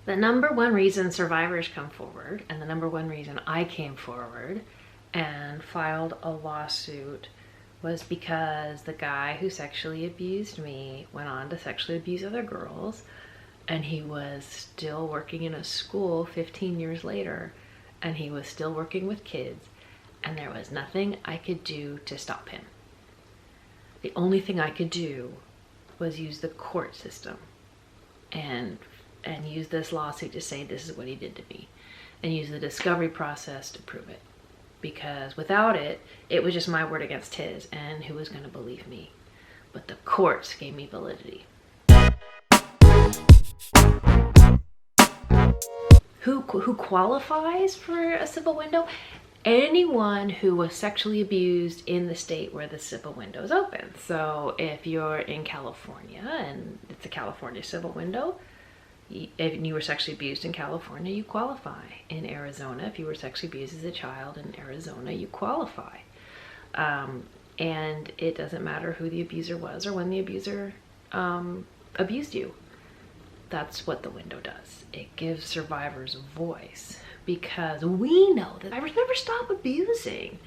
The number one reason survivors come forward, and the number one reason I came forward and filed a lawsuit, was because the guy who sexually abused me went on to sexually abuse other girls, and he was still working in a school 15 years later, and he was still working with kids, and there was nothing I could do to stop him. The only thing I could do was use the court system and use this lawsuit to say this is what he did to me, and use the discovery process to prove it. Because without it, it was just my word against his, and who was going to believe me? But the courts gave me validity. Who qualifies for a civil window? Anyone who was sexually abused in the state where the civil window is open. So if you're in California and it's a California civil window, if you were sexually abused in California, you qualify. In Arizona, if you were sexually abused as a child in Arizona, you qualify. And it doesn't matter who the abuser was or when the abuser abused you. That's what the window does. It gives survivors a voice, because we know that survivors never stop abusing.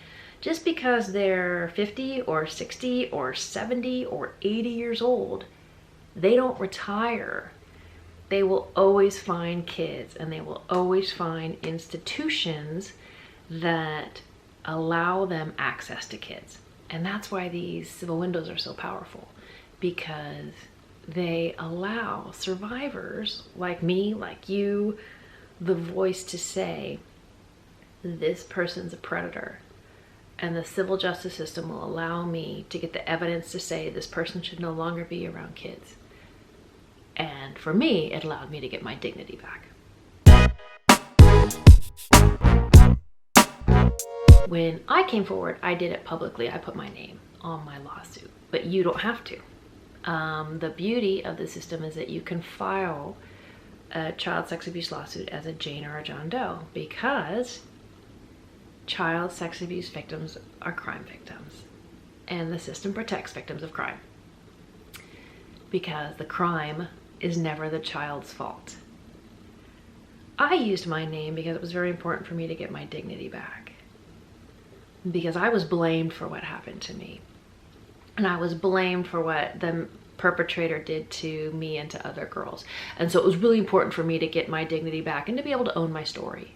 Just because they're 50 or 60 or 70 or 80 years old, they don't retire. They will always find kids, and they will always find institutions that allow them access to kids. And that's why these civil windows are so powerful, because they allow survivors like me, like you, the voice to say, this person's a predator. And the civil justice system will allow me to get the evidence to say this person should no longer be around kids. And for me, it allowed me to get my dignity back. When I came forward, I did it publicly. I put my name on my lawsuit, but you don't have to. The beauty of the system is that you can file a child sex abuse lawsuit as a Jane or a John Doe, because child sex abuse victims are crime victims, and the system protects victims of crime, because the crime is never the child's fault. I used my name because it was very important for me to get my dignity back, because I was blamed for what happened to me, and I was blamed for what the perpetrator did to me and to other girls. And so it was really important for me to get my dignity back and to be able to own my story.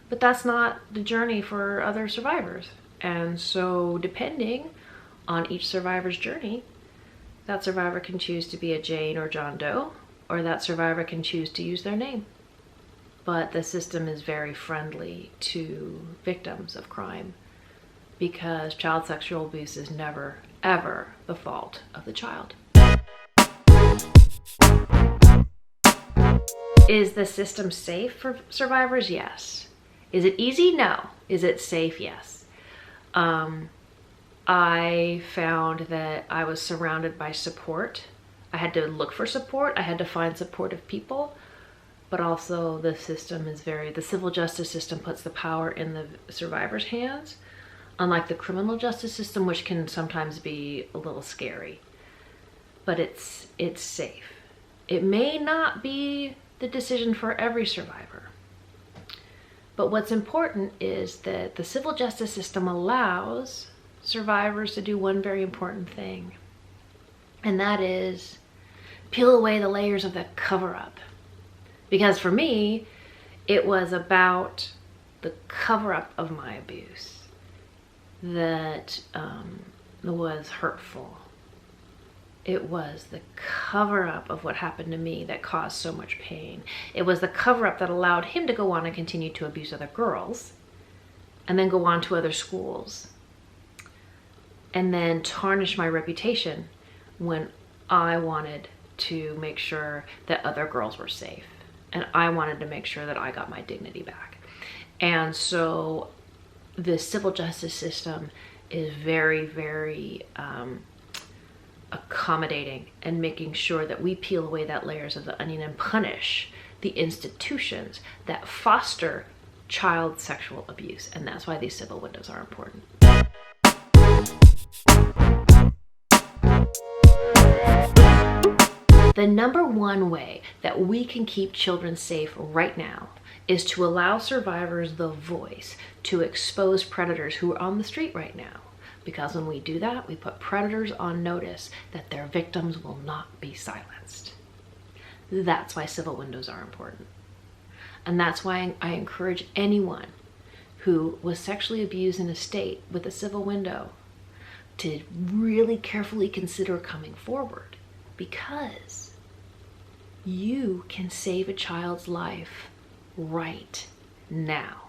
But that's not the journey for other survivors. And so depending on each survivor's journey, that survivor can choose to be a Jane or John Doe, or that survivor can choose to use their name. But the system is very friendly to victims of crime, because child sexual abuse is never, ever the fault of the child. Is the system safe for survivors? Yes. Is it easy? No. Is it safe? Yes. I found that I was surrounded by support. I had to look for support. I had to find supportive people. But also the system is the civil justice system puts the power in the survivor's hands, unlike the criminal justice system, which can sometimes be a little scary. But it's safe. It may not be the decision for every survivor. But what's important is that the civil justice system allows survivors to do one very important thing, and that is peel away the layers of the cover-up. Because for me, it was about the cover-up of my abuse that was hurtful. It was the cover-up of what happened to me that caused so much pain. It was the cover-up that allowed him to go on and continue to abuse other girls, and then go on to other schools, and then tarnish my reputation when I wanted to make sure that other girls were safe, and I wanted to make sure that I got my dignity back. And so the civil justice system is very, very accommodating, and making sure that we peel away that layers of the onion and punish the institutions that foster child sexual abuse. And that's why these civil windows are important. The number one way that we can keep children safe right now is to allow survivors the voice to expose predators who are on the street right now. Because when we do that, we put predators on notice that their victims will not be silenced. That's why civil windows are important. And that's why I encourage anyone who was sexually abused in a state with a civil window to really carefully consider coming forward, because you can save a child's life right now.